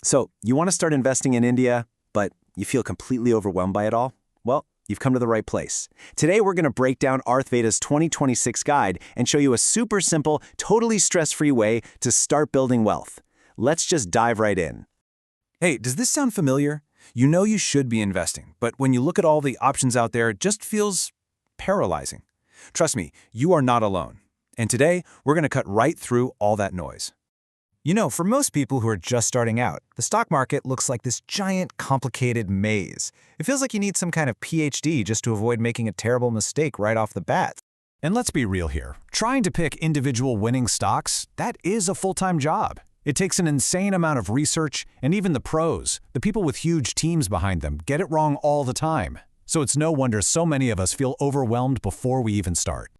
So, you want to start investing in India, but you feel completely overwhelmed by it all? Well, you've come to the right place. Today, we're going to break down Arthveda's 2026 guide and show you a super simple, totally stress-free way to start building wealth. Let's just dive right in. Hey, does this sound familiar? You know you should be investing, but when you look at all the options out there, it just feels paralyzing. Trust me, you are not alone. And today, we're going to cut right through all that noise. You know, for most people who are just starting out, the stock market looks like this giant, complicated maze. It feels like you need some kind of PhD just to avoid making a terrible mistake right off the bat. And let's be real here. Trying to pick individual winning stocks, that is a full-time job. It takes an insane amount of research, and even the pros, the people with huge teams behind them, get it wrong all the time. So it's no wonder so many of us feel overwhelmed before we even start.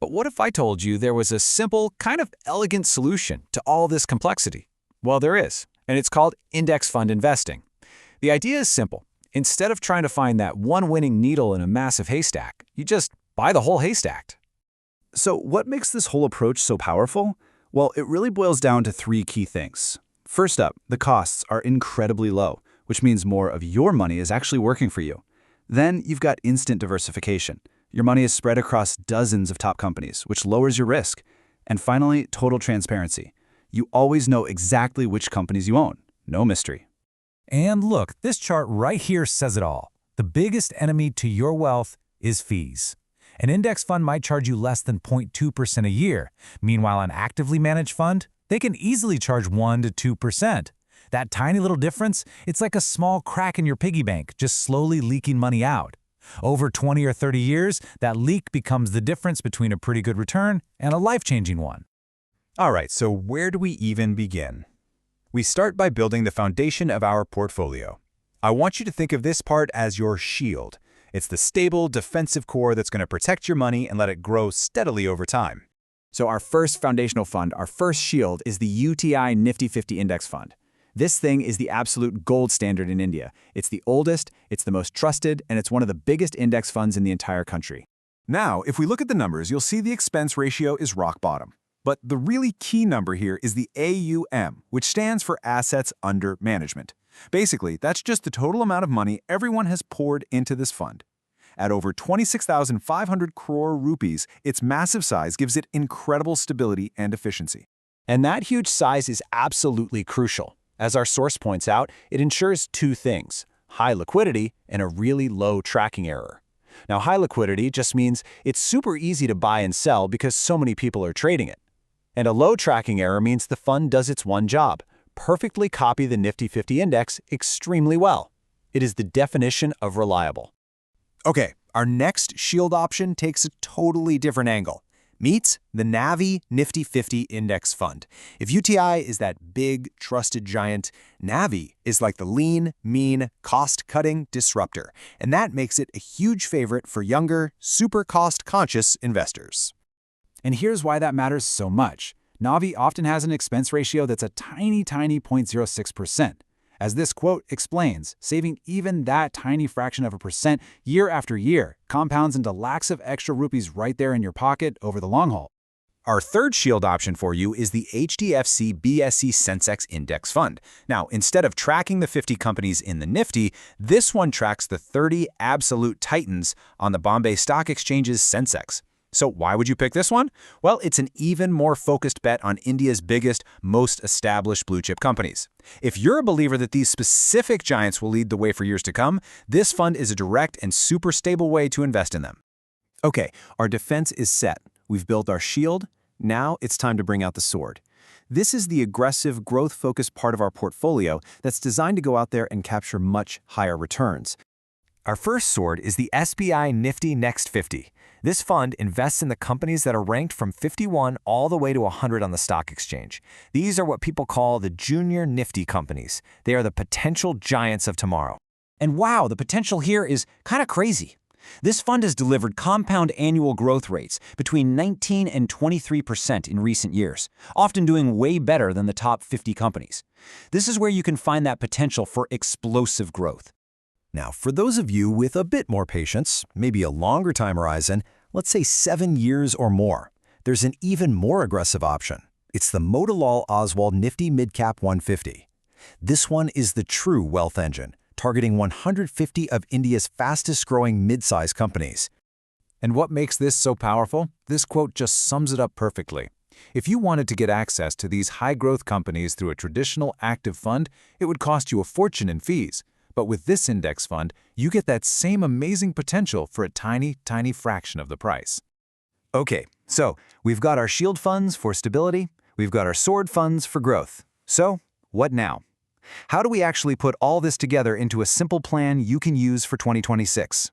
But what if I told you there was a simple, kind of elegant solution to all this complexity? Well, there is, and it's called index fund investing. The idea is simple. Instead of trying to find that one winning needle in a massive haystack, you just buy the whole haystack. So what makes this whole approach so powerful? Well, it really boils down to three key things. First up, the costs are incredibly low, which means more of your money is actually working for you. Then you've got instant diversification. Your money is spread across dozens of top companies, which lowers your risk. And finally, total transparency. You always know exactly which companies you own. No mystery. And look, this chart right here says it all. The biggest enemy to your wealth is fees. An index fund might charge you less than 0.2% a year. Meanwhile, an actively managed fund, they can easily charge 1 to 2%. That tiny little difference, it's like a small crack in your piggy bank, just slowly leaking money out. Over 20 or 30 years, that leak becomes the difference between a pretty good return and a life-changing one. All right, so where do we even begin? We start by building the foundation of our portfolio. I want you to think of this part as your shield. It's the stable, defensive core that's going to protect your money and let it grow steadily over time. So our first foundational fund, our first shield, is the UTI Nifty 50 Index Fund. This thing is the absolute gold standard in India. It's the oldest, it's the most trusted, and it's one of the biggest index funds in the entire country. Now, if we look at the numbers, you'll see the expense ratio is rock bottom. But the really key number here is the AUM, which stands for Assets Under Management. Basically, that's just the total amount of money everyone has poured into this fund. At over 26,500 crore rupees, its massive size gives it incredible stability and efficiency. And that huge size is absolutely crucial. As our source points out, it ensures two things: high liquidity and a really low tracking error. Now, high liquidity just means it's super easy to buy and sell because so many people are trading it. And a low tracking error means the fund does its one job: perfectly copy the Nifty 50 index extremely well. It is the definition of reliable. Okay, our next shield option takes a totally different angle. Meets the Navi Nifty 50 Index Fund. If UTI is that big, trusted giant, Navi is like the lean, mean, cost-cutting disruptor, and that makes it a huge favorite for younger, super cost-conscious investors. And here's why that matters so much. Navi often has an expense ratio that's a tiny 0.06%. As this quote explains, saving even that tiny fraction of a percent year after year compounds into lakhs of extra rupees right there in your pocket over the long haul. Our third shield option for you is the HDFC BSE Sensex Index Fund. Now, instead of tracking the 50 companies in the Nifty, this one tracks the 30 absolute titans on the Bombay Stock Exchange's Sensex. So why would you pick this one? Well, it's an even more focused bet on India's biggest, most established blue-chip companies. If you're a believer that these specific giants will lead the way for years to come, this fund is a direct and super stable way to invest in them. Okay, our defense is set. We've built our shield. Now it's time to bring out the sword. This is the aggressive, growth-focused part of our portfolio that's designed to go out there and capture much higher returns. Our first sword is the SBI Nifty Next 50. This fund invests in the companies that are ranked from 51 all the way to 100 on the stock exchange. These are what people call the junior Nifty companies. They are the potential giants of tomorrow. And wow, the potential here is kind of crazy. This fund has delivered compound annual growth rates between 19 and 23% in recent years, often doing way better than the top 50 companies. This is where you can find that potential for explosive growth. Now, for those of you with a bit more patience, maybe a longer time horizon, let's say 7 years or more, there's an even more aggressive option. It's the Motilal Oswal Nifty Midcap 150. This one is the true wealth engine, targeting 150 of India's fastest-growing mid-size companies. And what makes this so powerful? This quote just sums it up perfectly. If you wanted to get access to these high-growth companies through a traditional active fund, it would cost you a fortune in fees. But with this index fund, you get that same amazing potential for a tiny, tiny fraction of the price. Okay, so we've got our shield funds for stability, we've got our sword funds for growth. So, what now? How do we actually put all this together into a simple plan you can use for 2026?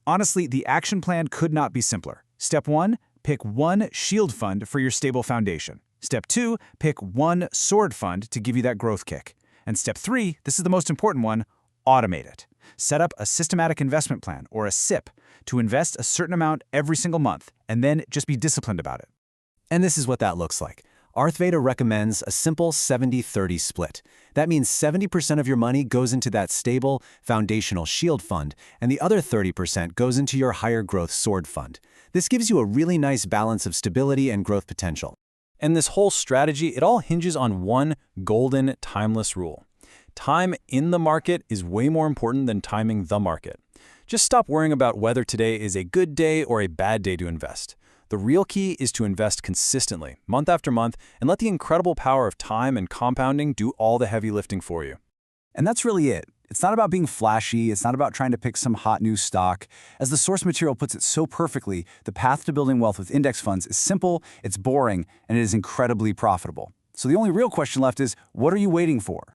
Honestly, the action plan could not be simpler. Step 1, pick one shield fund for your stable foundation. Step 2, pick one sword fund to give you that growth kick. And step 3, this is the most important one, automate it. Set up a systematic investment plan, or a SIP, to invest a certain amount every single month, and then just be disciplined about it. And this is what that looks like. Arthveda recommends a simple 70-30 split. That means 70% of your money goes into that stable, foundational shield fund, and the other 30% goes into your higher growth sword fund. This gives you a really nice balance of stability and growth potential. And this whole strategy, it all hinges on one golden, timeless rule. Time in the market is way more important than timing the market. Just stop worrying about whether today is a good day or a bad day to invest. The real key is to invest consistently, month after month, and let the incredible power of time and compounding do all the heavy lifting for you. And that's really it. It's not about being flashy, it's not about trying to pick some hot new stock. As the source material puts it so perfectly, the path to building wealth with index funds is simple, it's boring, and it is incredibly profitable. So the only real question left is, what are you waiting for?